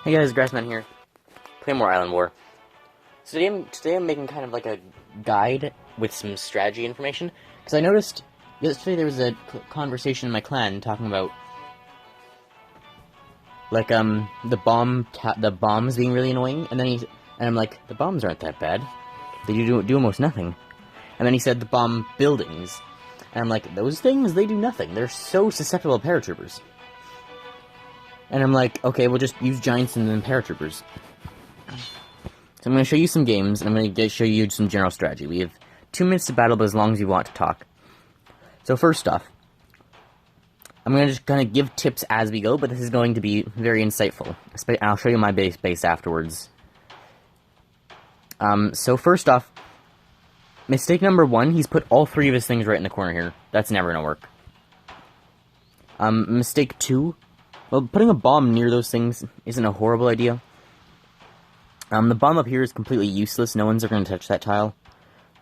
Hey guys, Grassman here. Play more Island War. So today I'm making kind of like a guide with some strategy information, because I noticed yesterday there was a conversation in my clan talking about like the bombs being really annoying, and I'm like, the bombs aren't that bad. They do almost nothing. And then he said the bomb buildings, and I'm like, those things, they do nothing. They're so susceptible to paratroopers. And I'm like, okay, we'll just use giants and then paratroopers. So I'm going to show you some games, and I'm going to show you some general strategy. We have 2 minutes to battle, but as long as you want to talk. So first off, I'm going to just kind of give tips as we go, but this is going to be very insightful. And I'll show you my base afterwards. So first off, mistake number 1, he's put all 3 of his things right in the corner here. That's never going to work. Mistake 2, well, putting a bomb near those things isn't a horrible idea. The bomb up here is completely useless. No one's ever going to touch that tile.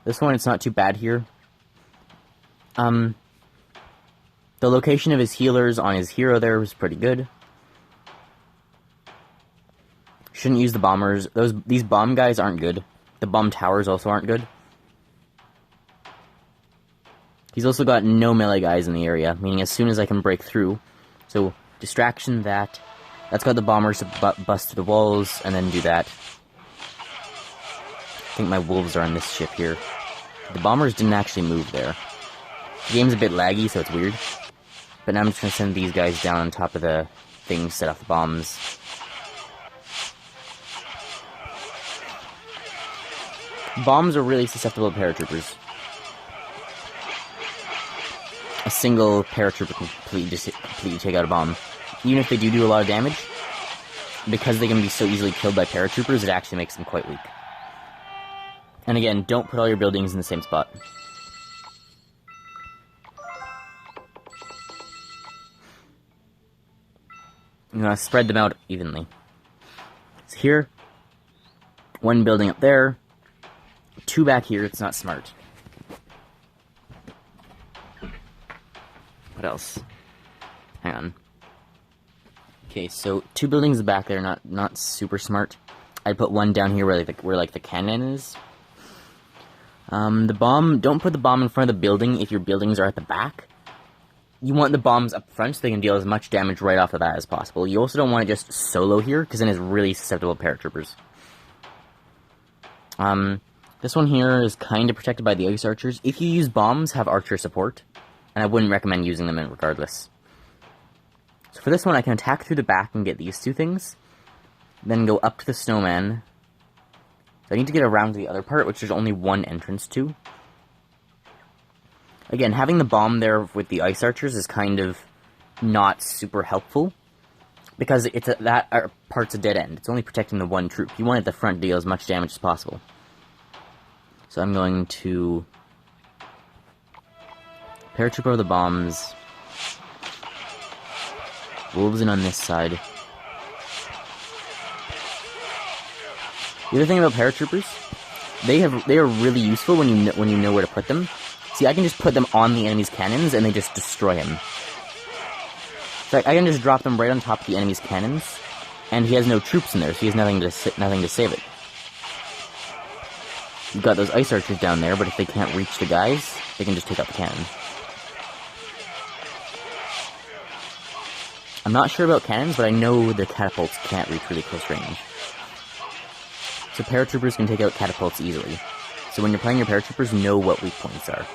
This one, it's not too bad here. The location of his healers on his hero there was pretty good. Shouldn't use the bombers. These bomb guys aren't good. The bomb towers also aren't good. He's also got no melee guys in the area, meaning as soon as I can break through. So, distraction that. That's got the bombers to bust through the walls, and then do that. I think my wolves are on this ship here. The bombers didn't actually move there. The game's a bit laggy, so it's weird. But now I'm just going to send these guys down on top of the things, set off the bombs. Bombs are really susceptible to paratroopers. A single paratrooper can completely take out a bomb. Even if they do a lot of damage, because they can be so easily killed by paratroopers, it actually makes them quite weak. And again, don't put all your buildings in the same spot. You want to spread them out evenly. So here, 1 building up there, 2 back here. It's not smart. What else? Hang on. Okay, so 2 buildings back there, not super smart. I'd put 1 down here where the cannon is. Don't put the bomb in front of the building if your buildings are at the back. You want the bombs up front so they can deal as much damage right off the bat as possible. You also don't want to just solo here, because then it's really susceptible to paratroopers. This one here is kind of protected by the ice archers. If you use bombs, have archer support, and I wouldn't recommend using them regardless. So for this one, I can attack through the back and get these 2 things, then go up to the snowman. So I need to get around to the other part, which there's only 1 entrance to. Again, having the bomb there with the ice archers is kind of not super helpful, because that part's a dead end. It's only protecting the 1 troop. You want it at the front to deal as much damage as possible. So I'm going to paratrooper over the bombs. Wolves in on this side. The other thing about paratroopers, they are really useful when you know where to put them. See, I can just put them on the enemy's cannons and they just destroy him. So I can just drop them right on top of the enemy's cannons, and he has no troops in there, so he has nothing to save it. You've got those ice archers down there, but if they can't reach the guys, they can just take out the cannon. I'm not sure about cannons, but I know the catapults can't reach really close range. So paratroopers can take out catapults easily. So when you're playing your paratroopers, know what weak points are.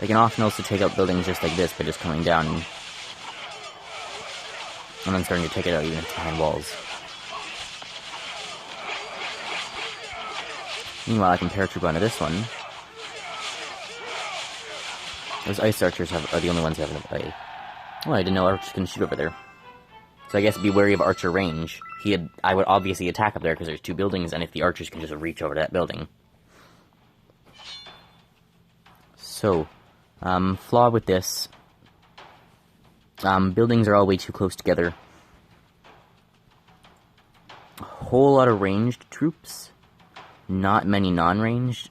They can often also take out buildings just like this by just coming down and then starting to take it out even if it's behind walls. Meanwhile, I can paratroop onto this one. Those ice archers are the only ones who have a play. Oh, I didn't know archers can shoot over there. So I guess be wary of archer range. I would obviously attack up there because there's 2 buildings, and if the archers can just reach over to that building. So, flaw with this. Buildings are all way too close together. A whole lot of ranged troops. Not many non-ranged.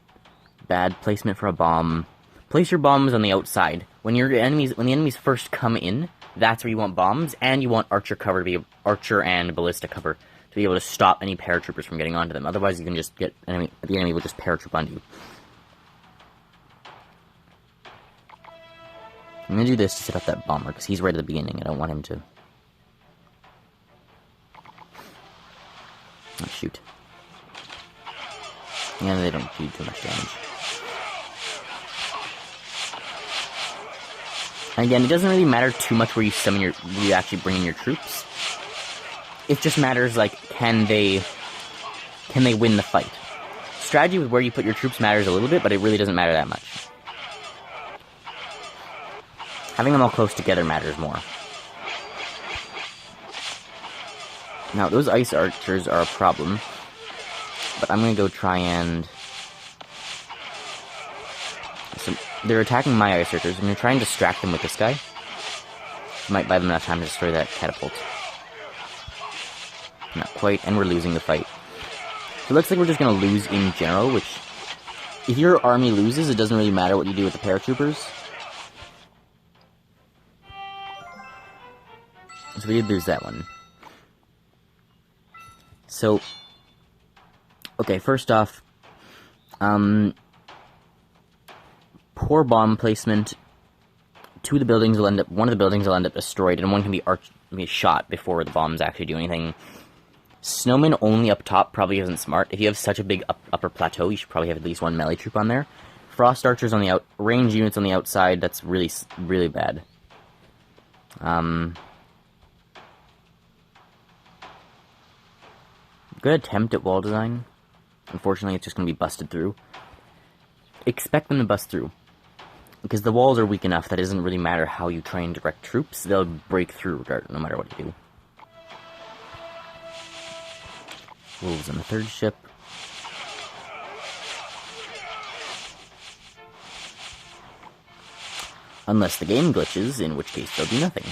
Bad placement for a bomb. Place your bombs on the outside. When the enemies first come in, that's where you want bombs, and you want archer and ballista cover be able to stop any paratroopers from getting onto them. Otherwise, you can just get the enemy will just paratroop onto you. I'm gonna do this to set up that bomber, because he's right at the beginning. I don't want him to... Oh, shoot. Yeah, they don't do too much damage. And again, it doesn't really matter too much where you actually bring in your troops. It just matters, like, can they win the fight? Strategy with where you put your troops matters a little bit, but it really doesn't matter that much. Having them all close together matters more. Now, those ice archers are a problem, but I'm gonna go try and... So, they're attacking my ice archers. I'm gonna try and distract them with this guy. Might buy them enough time to destroy that catapult. Not quite, and we're losing the fight. So it looks like we're just gonna lose in general, which... If your army loses, it doesn't really matter what you do with the paratroopers. So we did lose that one. So... Okay, first off... poor bomb placement. One of the buildings will end up destroyed, and one can be shot before the bombs actually do anything. Snowmen only up top probably isn't smart. If you have such a big upper plateau, you should probably have at least one melee troop on there. Frost archers on the range units on the outside, that's really, really bad. Good attempt at wall design. Unfortunately, it's just going to be busted through. Expect them to bust through. Because the walls are weak enough that it doesn't really matter how you try and direct troops, they'll break through no matter what you do. Wolves on the third ship. Unless the game glitches, in which case they'll do nothing.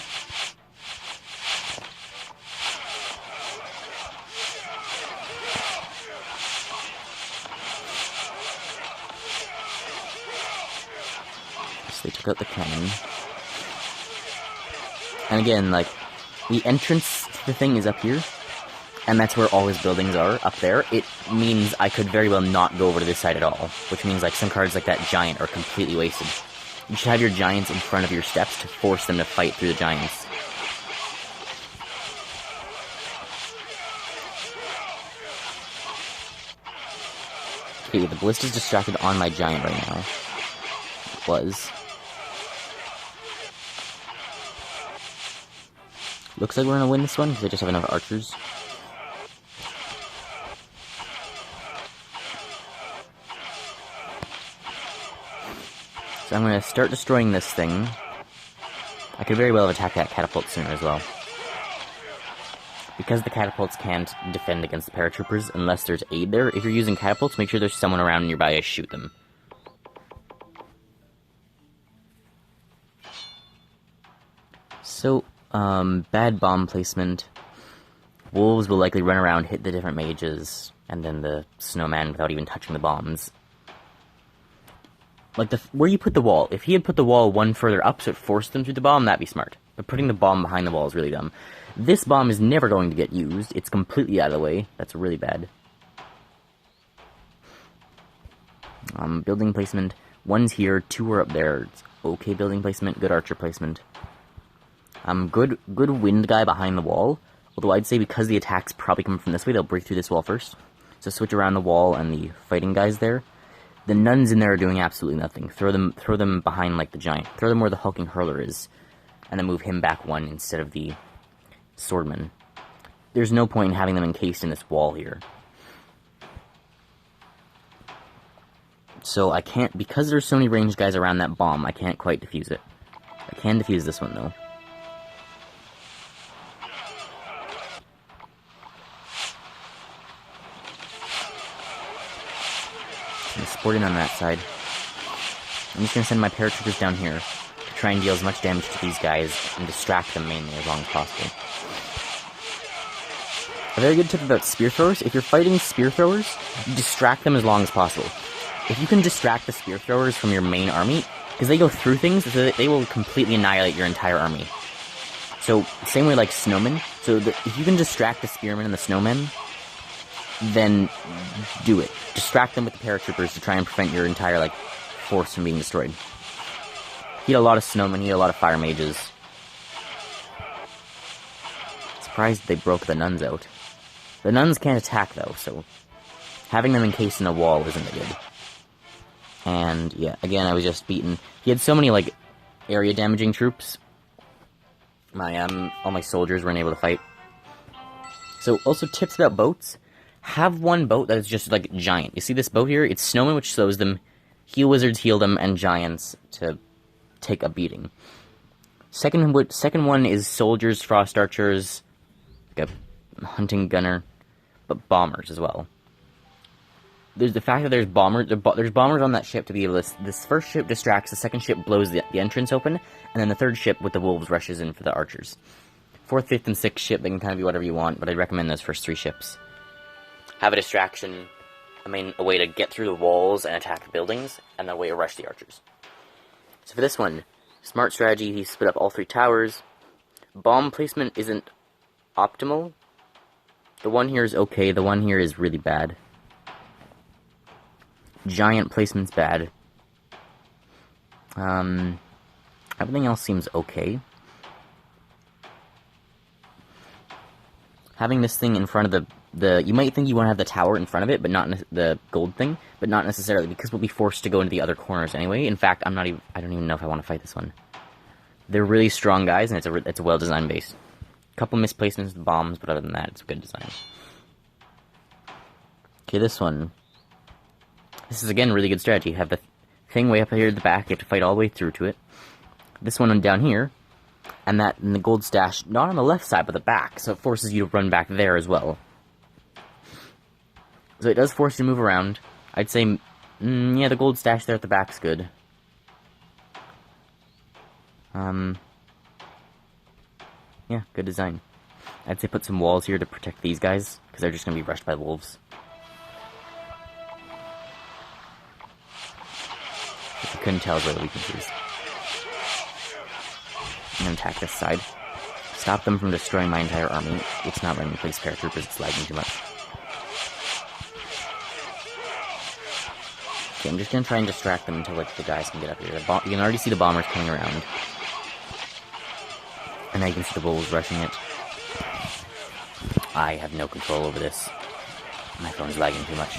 So they took out the cannon. And again, like, the entrance to the thing is up here. And that's where all his buildings are, up there. It means I could very well not go over to this side at all. Which means, like, some cards like that giant are completely wasted. You should have your giants in front of your steps to force them to fight through the giants. Okay, the ballista's distracted on my giant right now. It was. Looks like we're gonna win this one, because I just have enough archers. So I'm going to start destroying this thing. I could very well have attacked that catapult sooner as well. Because the catapults can't defend against the paratroopers unless there's aid there, if you're using catapults, make sure there's someone around nearby to shoot them. So, bad bomb placement. Wolves will likely run around, hit the different mages, and then the snowman without even touching the bombs. Like, where you put the wall. If he had put the wall one further up so it forced them through the bomb, that'd be smart. But putting the bomb behind the wall is really dumb. This bomb is never going to get used. It's completely out of the way. That's really bad. Building placement. One's here, two are up there. It's okay building placement, good archer placement. Good wind guy behind the wall. Although I'd say because the attacks probably come from this way, they'll break through this wall first. So switch around the wall and the fighting guys there. The nuns in there are doing absolutely nothing. Throw them behind, like, the giant. Throw them where the hulking hurler is. And then move him back one instead of the swordman. There's no point in having them encased in this wall here. So I can't, because there's so many ranged guys around that bomb, I can't quite defuse it. I can defuse this one, though. Support in on that side. I'm just going to send my paratroopers down here to try and deal as much damage to these guys and distract them mainly as long as possible. A very good tip about spear throwers: if you're fighting spear throwers, distract them as long as possible. If you can distract the spear throwers from your main army, because they go through things, so they will completely annihilate your entire army. So, same way like snowmen. So, if you can distract the spearmen and the snowmen, then do it. Distract them with the paratroopers to try and prevent your entire, like, force from being destroyed. He had a lot of snowmen, he had a lot of fire mages. Surprised they broke the nuns out. The nuns can't attack, though, so having them encased in a wall isn't good. And, yeah, again, I was just beaten. He had so many, like, area-damaging troops. All my soldiers weren't able to fight. So, also tips about boats. Have one boat that is just, like, giant. You see this boat here? It's snowmen, which slows them. Heal wizards heal them, and giants to take a beating. Second one is soldiers, frost archers, like a hunting gunner, but bombers as well. There's the fact that there's bombers on that ship to be able to... This first ship distracts, the second ship blows the entrance open, and then the third ship with the wolves rushes in for the archers. Fourth, fifth, and sixth ship, they can kind of be whatever you want, but I'd recommend those first 3 ships. Have a distraction, a way to get through the walls and attack the buildings, and then a way to rush the archers. So for this one, smart strategy, he split up all 3 towers. Bomb placement isn't optimal. The one here is okay, the one here is really bad. Giant placement's bad. Everything else seems okay. Having this thing in front of you might think you want to have the tower in front of it, but not the gold thing, but not necessarily, because we'll be forced to go into the other corners anyway. In fact, I don't even know if I want to fight this one. They're really strong guys, and it's a well-designed base. Couple misplacements with bombs, but other than that, it's a good design. Okay, this one. This is, again, really good strategy. You have the thing way up here at the back, you have to fight all the way through to it. This one down here, and the gold stash, not on the left side, but the back, so it forces you to run back there as well. So it does force you to move around. I'd say, yeah, the gold stash there at the back's good. Yeah, good design. I'd say put some walls here to protect these guys, because they're just going to be rushed by wolves. If you couldn't tell, where the weaknesses. And attack this side. Stop them from destroying my entire army. It's not letting me place paratroopers, it's lagging too much. Okay, I'm just going to try and distract them until, like, the guys can get up here. You can already see the bombers coming around. And now you can see the wolves rushing it. I have no control over this. My phone's lagging too much.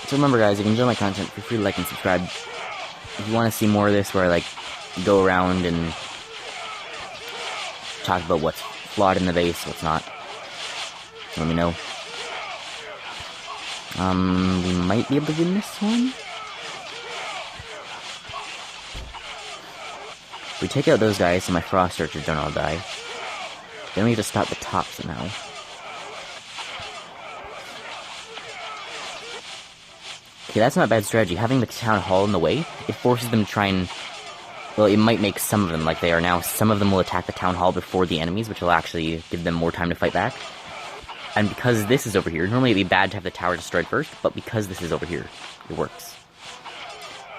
So remember, guys, if you enjoy my content, feel free to like and subscribe. If you want to see more of this, where I, like, go around and talk about what's flawed in the base, what's not, let me know. We might be able to win this one. If we take out those guys so my frost archers don't all die, then we have to stop the top somehow. Okay, that's not a bad strategy. Having the town hall in the way, it forces them to try and... Well, it might make some of them like they are now. Some of them will attack the town hall before the enemies, which will actually give them more time to fight back. And because this is over here, normally it'd be bad to have the tower destroyed first, but because this is over here, it works.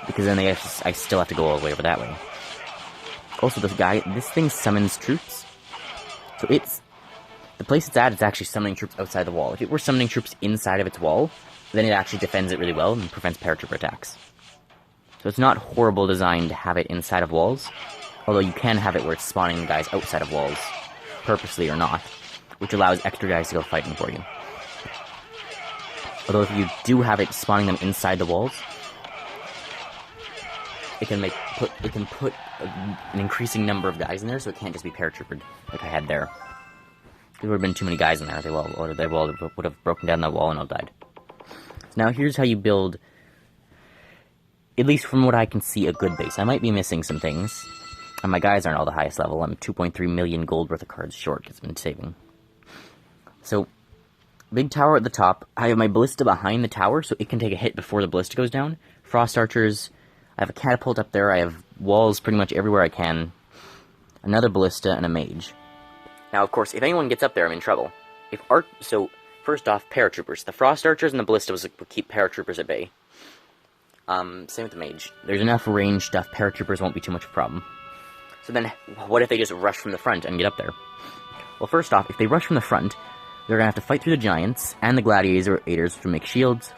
Because then I still have to go all the way over that way. Also, this thing summons troops. So the place it's at, it's actually summoning troops outside the wall. If it were summoning troops inside of its wall, then it actually defends it really well and prevents paratrooper attacks. So it's not horrible design to have it inside of walls, although you can have it where it's spawning guys outside of walls, purposely or not, which allows extra guys to go fighting for you. Although if you do have it spawning them inside the walls, it can put an increasing number of guys in there, so it can't just be paratroopered like I had there. There would have been too many guys in there, they would have broken down that wall and all died. Now here's how you build, at least from what I can see, a good base. I might be missing some things, and my guys aren't all the highest level. I'm 2.3 million gold worth of cards short, because I've been saving. So, big tower at the top. I have my ballista behind the tower, so it can take a hit before the ballista goes down. Frost archers. I have a catapult up there. I have walls pretty much everywhere I can. Another ballista, and a mage. Now, of course, if anyone gets up there, I'm in trouble. So, first off, paratroopers. The frost archers and the ballistas will keep paratroopers at bay. Same with the mage. There's enough range stuff, paratroopers won't be too much of a problem. So then, what if they just rush from the front and get up there? Well, first off, if they rush from the front, they're gonna have to fight through the giants and the gladiators to make shields,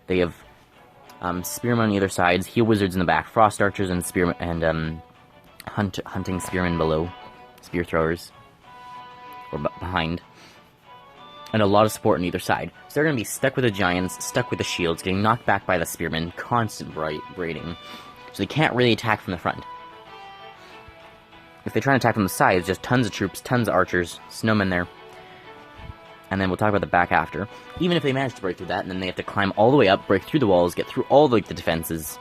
they have, spearmen on either sides, heal wizards in the back, frost archers and spearmen, and, hunting spearmen below, spear throwers, or behind, and a lot of support on either side. So they're going to be stuck with the giants, stuck with the shields, getting knocked back by the spearmen, constant braiding, so they can't really attack from the front. If they try to attack from the sides, just tons of troops, tons of archers, snowmen there, and then we'll talk about the back after. Even if they manage to break through that, and then they have to climb all the way up, break through the walls, get through all the defenses,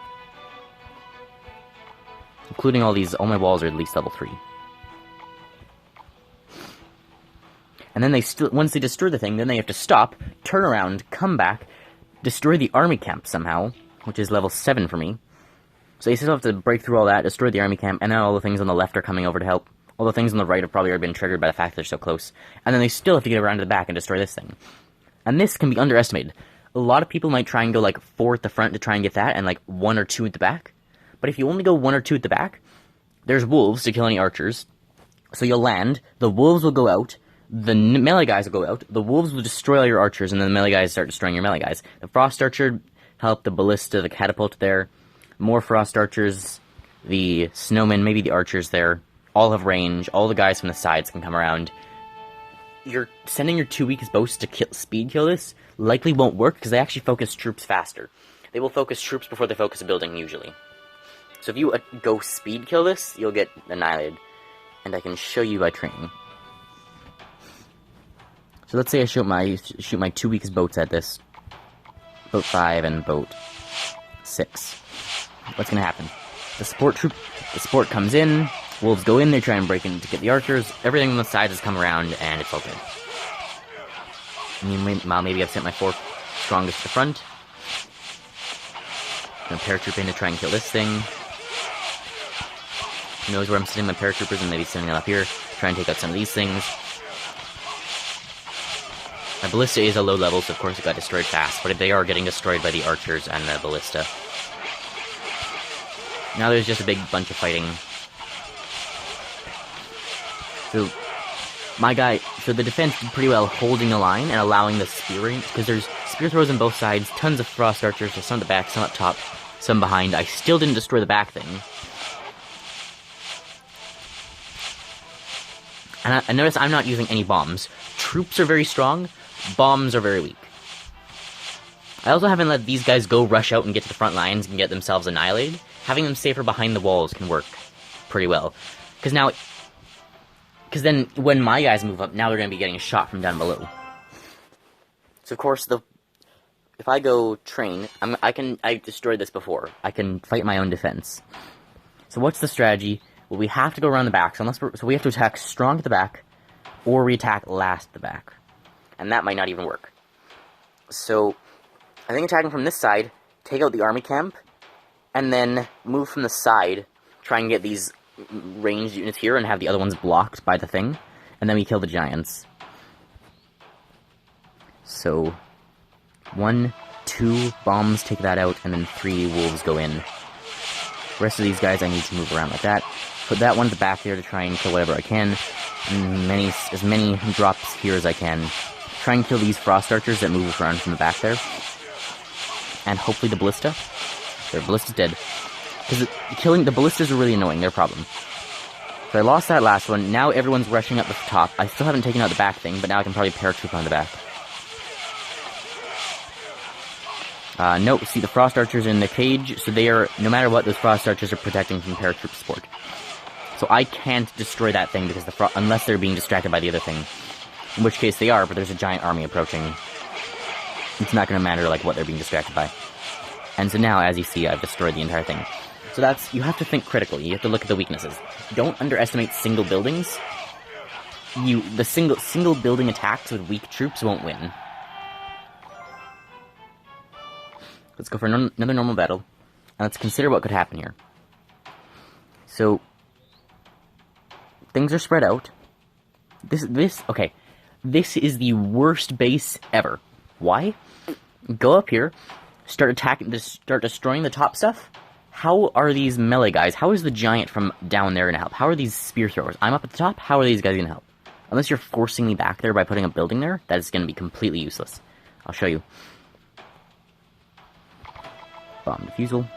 including all my walls are at least level 3. And then once they destroy the thing, then they have to stop, turn around, come back, destroy the army camp somehow, which is level 7 for me. So they still have to break through all that, destroy the army camp, and then all the things on the left are coming over to help. All the things on the right have probably already been triggered by the fact that they're so close. And then they still have to get around to the back and destroy this thing. And this can be underestimated. A lot of people might try and go like 4 at the front to try and get that, and like 1 or 2 at the back. But if you only go 1 or 2 at the back, there's wolves to kill any archers. So you'll land, the wolves will go out, the melee guys will go out, the wolves will destroy all your archers, and then the melee guys start destroying your melee guys. The frost archer help, the ballista, the catapult there, more frost archers, the snowmen, maybe the archers there, all have range, all the guys from the sides can come around. You're sending your 2 weakest boats to speed kill this likely won't work, because they actually focus troops faster. They will focus troops before they focus a building, usually. So if you go speed kill this, you'll get annihilated. And I can show you by training. So let's say I shoot my 2 weakest boats at this. Boat 5 and boat 6. What's gonna happen? The support comes in, wolves go in, they try and break in to get the archers, everything on the sides has come around, and it's all dead. Maybe I've sent my 4 strongest to the front. I'm gonna paratroop in to try and kill this thing. Who knows where I'm sending my paratroopers, and maybe sending them up here, try and take out some of these things. My ballista is a low level, so of course it got destroyed fast, but they are getting destroyed by the archers and the ballista. Now there's just a big bunch of fighting. So the defense did pretty well holding the line and allowing the spearing, because there's spear throws on both sides, tons of frost archers, there's some at the back, some up top, some behind. I still didn't destroy the back thing. And I notice I'm not using any bombs. Troops are very strong, bombs are very weak. I also haven't let these guys go rush out and get to the front lines and get themselves annihilated. Having them safer behind the walls can work pretty well. Because then when my guys move up, now they're going to be getting a shot from down below. So of course, if I go train, I've destroyed this before. I can fight my own defense. So what's the strategy? Well, we have to go around the back, so we have to attack strong at the back, or we attack last at the back. And that might not even work. So, I think attacking from this side, take out the army camp, and then move from the side, try and get these ranged units here, and have the other ones blocked by the thing, and then we kill the giants. So, 1, 2 bombs take that out, and then 3 wolves go in. The rest of these guys I need to move around like that. Put that one at the back there to try and kill whatever I can. As many drops here as I can. Try and kill these frost archers that move around from the back there. And hopefully the ballista. Their ballista's dead. Because killing the ballistas are really annoying, they're a problem. So I lost that last one. Now everyone's rushing up the top. I still haven't taken out the back thing, but now I can probably paratroop on the back. No, see the frost archers are in the cage, so they are, no matter what, those frost archers are protecting from paratroop support. So I can't destroy that thing because unless they're being distracted by the other thing. In which case they are, but there's a giant army approaching. It's not going to matter like what they're being distracted by. And so now, as you see, I've destroyed the entire thing. So you have to think critically. You have to look at the weaknesses. Don't underestimate single buildings. The single building attacks with weak troops won't win. Let's go for another normal battle, and let's consider what could happen here. So, things are spread out. Okay, this is the worst base ever. Why? Go up here, start destroying the top stuff, how are these melee guys, how is the giant from down there gonna help? How are these spear throwers? I'm up at the top, how are these guys gonna help? Unless you're forcing me back there by putting a building there, that is gonna be completely useless. I'll show you. Bomb defusal.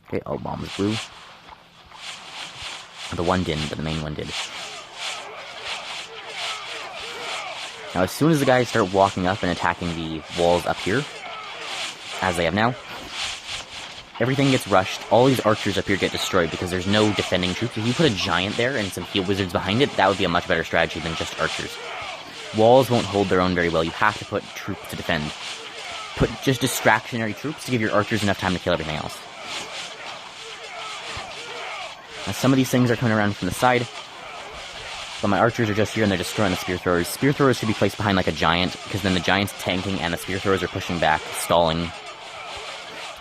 Okay, all bombs blew. The one didn't, but the main one did. Now, as soon as the guys start walking up and attacking the walls up here, as they have now, everything gets rushed. All these archers up here get destroyed because there's no defending troops. If you put a giant there and some field wizards behind it, that would be a much better strategy than just archers. Walls won't hold their own very well. You have to put troops to defend. Put just distractionary troops to give your archers enough time to kill everything else. Now, some of these things are coming around from the side, but my archers are just here and they're destroying the spear throwers. Spear throwers should be placed behind like a giant, because then the giant's tanking and the spear throwers are pushing back, stalling.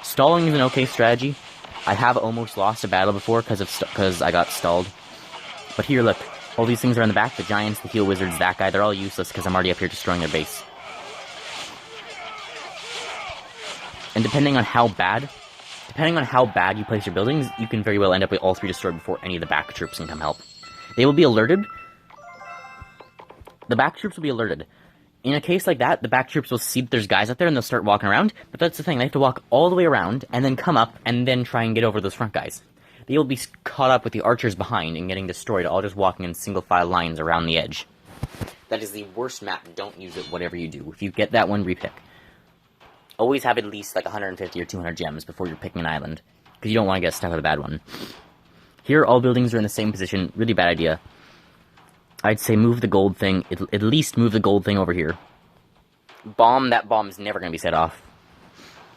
Stalling is an okay strategy. I have almost lost a battle before because I got stalled. But here, look. All these things are in the back. The giants, the heal wizards, that guy, they're all useless because I'm already up here destroying their base. And depending on how bad you place your buildings, you can very well end up with all three destroyed before any of the back troops can come help. They will be alerted. The back troops will be alerted. In a case like that, the back troops will see that there's guys up there and they'll start walking around. But that's the thing, they have to walk all the way around and then come up and then try and get over those front guys. They will be caught up with the archers behind and getting destroyed, all just walking in single file lines around the edge. That is the worst map. Don't use it, whatever you do. If you get that one, repick. Always have at least like 150 or 200 gems before you're picking an island, because you don't want to get stuck with a bad one. Here, all buildings are in the same position. Really bad idea. I'd say move the gold thing. At least move the gold thing over here. Bomb. That bomb's never going to be set off.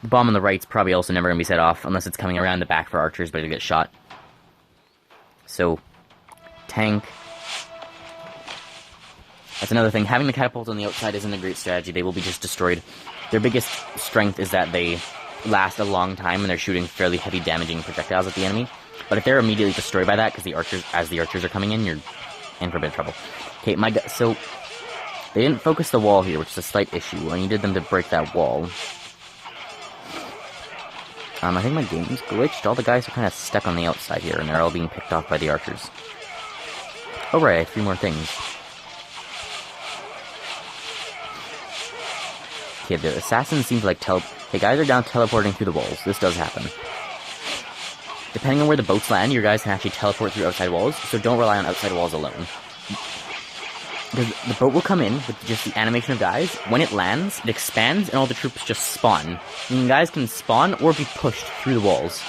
The bomb on the right's probably also never going to be set off, unless it's coming around the back for archers, but it'll get shot. So, tank. That's another thing. Having the catapults on the outside isn't a great strategy. They will be just destroyed. Their biggest strength is that they last a long time and they're shooting fairly heavy damaging projectiles at the enemy. But if they're immediately destroyed by that, because as the archers are coming in, you're in for a bit of trouble. Okay, so they didn't focus the wall here, which is a slight issue. I needed them to break that wall. I think my game's glitched. All the guys are kind of stuck on the outside here, and they're all being picked off by the archers. Oh right, I have 3 more things. Okay, the assassins seem to like the guys are down teleporting through the walls. This does happen. Depending on where the boats land, your guys can actually teleport through outside walls, so don't rely on outside walls alone. Because the boat will come in with just the animation of guys. When it lands, it expands, and all the troops just spawn. Meaning guys can spawn or be pushed through the walls.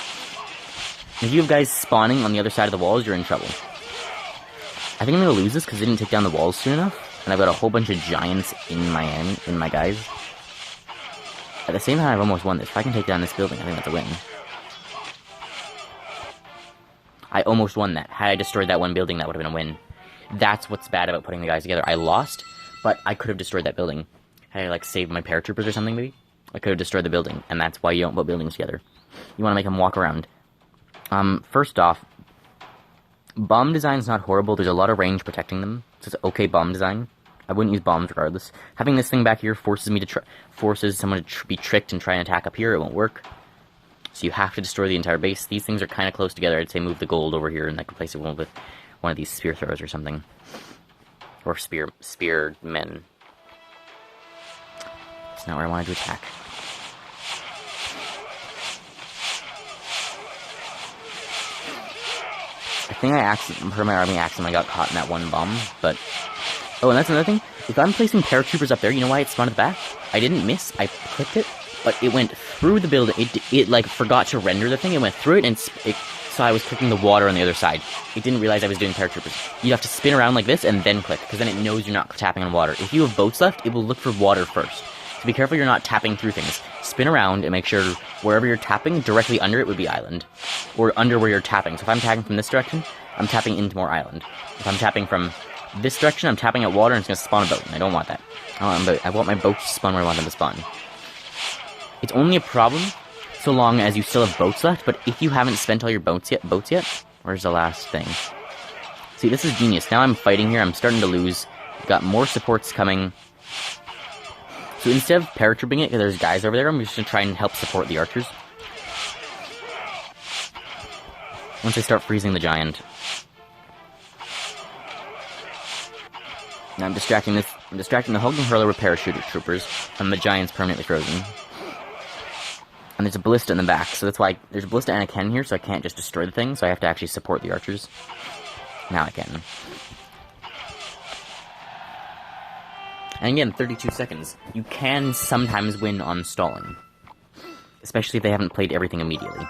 If you have guys spawning on the other side of the walls, you're in trouble. I think I'm going to lose this because I didn't take down the walls soon enough, and I've got a whole bunch of giants in my guys. At the same time, I've almost won this. If I can take down this building, I think that's a win. I almost won that. Had I destroyed that one building, that would have been a win. That's what's bad about putting the guys together. I lost, but I could have destroyed that building. Had I, like, saved my paratroopers or something, maybe? I could have destroyed the building, and that's why you don't put buildings together. You want to make them walk around. First off, bomb design's not horrible. There's a lot of range protecting them, so it's okay bomb design. I wouldn't use bombs regardless. Having this thing back here forces someone to be tricked and try and attack up here. It won't work. So you have to destroy the entire base. These things are kind of close together. I'd say move the gold over here and I can place it with one of these spear throwers or something. Or spearmen. That's not where I wanted to attack. I think for my army accidentally got caught in that one bomb, but... Oh, and that's another thing. If I'm placing paratroopers up there, you know why it spawned at the back? I didn't miss. I clicked it, but it went through the building. It like, forgot to render the thing. It went through it, and so I was clicking the water on the other side. It didn't realize I was doing paratroopers. You have to spin around like this and then click, because then it knows you're not tapping on water. If you have boats left, it will look for water first. So be careful you're not tapping through things. Spin around and make sure wherever you're tapping, directly under it would be island. Or under where you're tapping. So if I'm tapping from this direction, I'm tapping into more island. If I'm tapping from this direction, I'm tapping at water and it's going to spawn a boat, and I don't want that. I want my boats to spawn where I want them to spawn. It's only a problem so long as you still have boats left, but if you haven't spent all your boats yet, where's the last thing? See, this is genius. Now I'm fighting here, I'm starting to lose. I've got more supports coming. So instead of paratrooping it, because there's guys over there, I'm just going to try and help support the archers. Once I start freezing the giant. Now I'm distracting the hulking hurler with parachuter troopers, and the giant's permanently frozen. And there's a ballista in the back, so that's why there's a ballista and a cannon here, so I can't just destroy the thing, so I have to actually support the archers. Now I can. And again, 32 seconds. You can sometimes win on stalling. Especially if they haven't played everything immediately.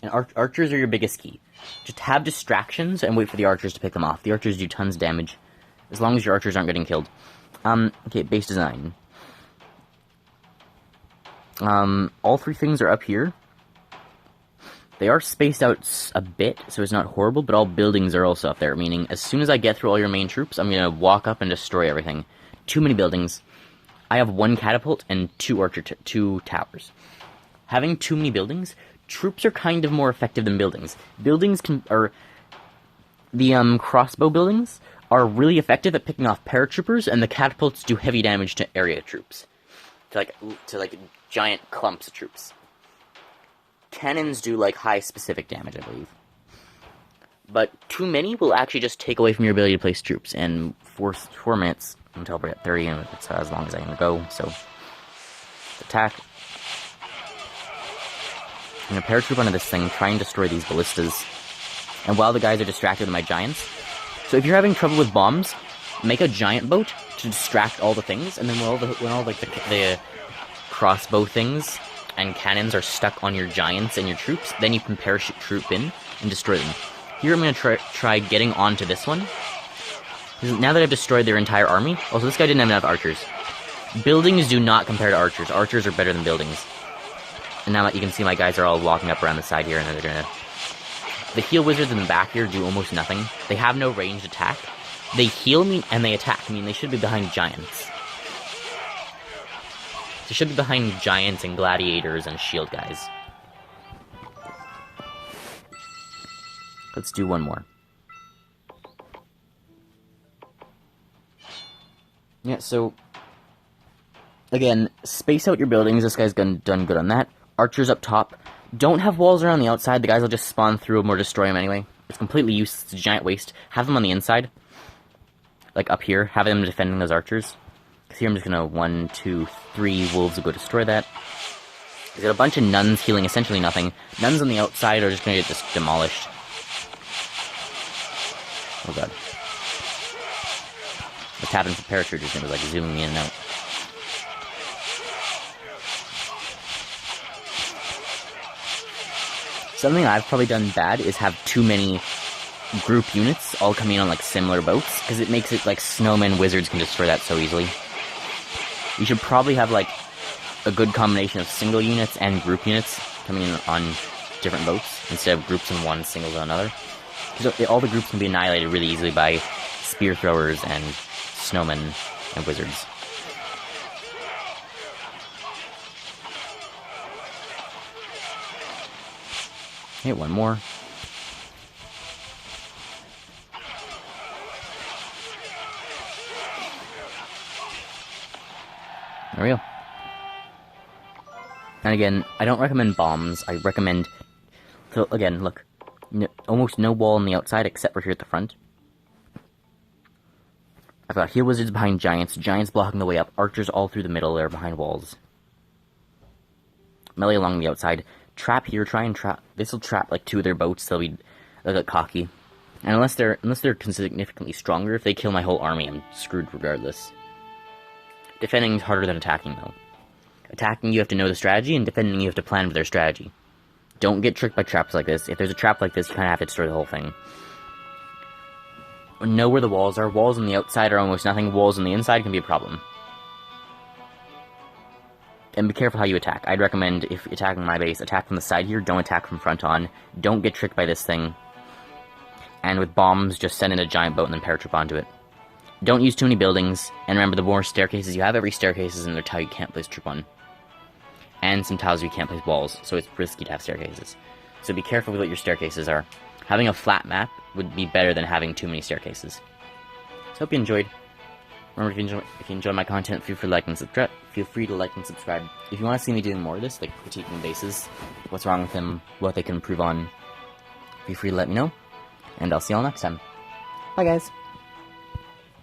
And archers are your biggest key. Just have distractions and wait for the archers to pick them off. The archers do tons of damage, as long as your archers aren't getting killed. Okay, base design. All three things are up here. They are spaced out a bit, so it's not horrible, but all buildings are also up there, meaning as soon as I get through all your main troops, I'm gonna walk up and destroy everything. Too many buildings. I have one catapult and two towers. Having too many buildings, troops are kind of more effective than buildings. The crossbow buildings are really effective at picking off paratroopers, and the catapults do heavy damage to area troops. To like giant clumps of troops. Cannons do, like, high specific damage, I believe. But too many will actually just take away from your ability to place troops, and 4 minutes until we're at 30, and it's as long as I can go, so... Attack. I'm gonna paratroop onto this thing, try and destroy these ballistas. And while the guys are distracted with my giants... So if you're having trouble with bombs, make a giant boat to distract all the things, and then when all the crossbow things... and cannons are stuck on your giants and your troops, then you can parachute troop in and destroy them. Here I'm going to try getting onto this one. Now that I've destroyed their entire army... Also, this guy didn't have enough archers. Buildings do not compare to archers. Archers are better than buildings. And now you can see my guys are all walking up around the side here, and they're going to... The heal wizards in the back here do almost nothing. They have no ranged attack. They heal me, and they attack. I mean, they should be behind giants. They should be behind giants and gladiators and shield guys. Let's do one more. Yeah, so... Again, space out your buildings. This guy's done good on that. Archers up top. Don't have walls around the outside. The guys will just spawn through them or destroy them anyway. It's completely useless. It's a giant waste. Have them on the inside. Like up here. Have them defending those archers. Here I'm just gonna 1, 2, 3 wolves will go destroy that. He's got a bunch of nuns healing essentially nothing. Nuns on the outside are just gonna get just demolished. Oh god. What's happening to paratroopers? It was like zooming in and out. Something I've probably done bad is have too many group units all coming in on like similar boats, because it makes it like snowmen wizards can destroy that so easily. You should probably have, like, a good combination of single units and group units coming in on different boats, instead of groups in one, singles on another. Because all the groups can be annihilated really easily by spear throwers and snowmen and wizards. Okay, one more. There we go. And again, I don't recommend bombs. I recommend... So again, look. Almost no wall on the outside except for here at the front. I've got heal wizards behind giants. Giants blocking the way up. Archers all through the middle there behind walls. Melee along the outside. Trap here. Try and trap... This will trap like 2 of their boats. They'll get cocky. And unless they're significantly stronger, if they kill my whole army, I'm screwed regardless. Defending is harder than attacking, though. Attacking, you have to know the strategy, and defending, you have to plan for their strategy. Don't get tricked by traps like this. If there's a trap like this, you kind of have to destroy the whole thing. Know where the walls are. Walls on the outside are almost nothing. Walls on the inside can be a problem. And be careful how you attack. I'd recommend, if attacking my base, attack from the side here. Don't attack from front on. Don't get tricked by this thing. And with bombs, just send in a giant boat and then paratroop onto it. Don't use too many buildings, and remember, the more staircases you have, every staircase is another tile you can't place troop on. And some tiles you can't place walls, so it's risky to have staircases. So be careful with what your staircases are. Having a flat map would be better than having too many staircases. So hope you enjoyed. Remember, if you enjoy my content, feel free to like and subscribe. Feel free to like and subscribe. If you want to see me doing more of this, like critiquing bases, what's wrong with them, what they can improve on, feel free to let me know. And I'll see y'all next time. Bye, guys.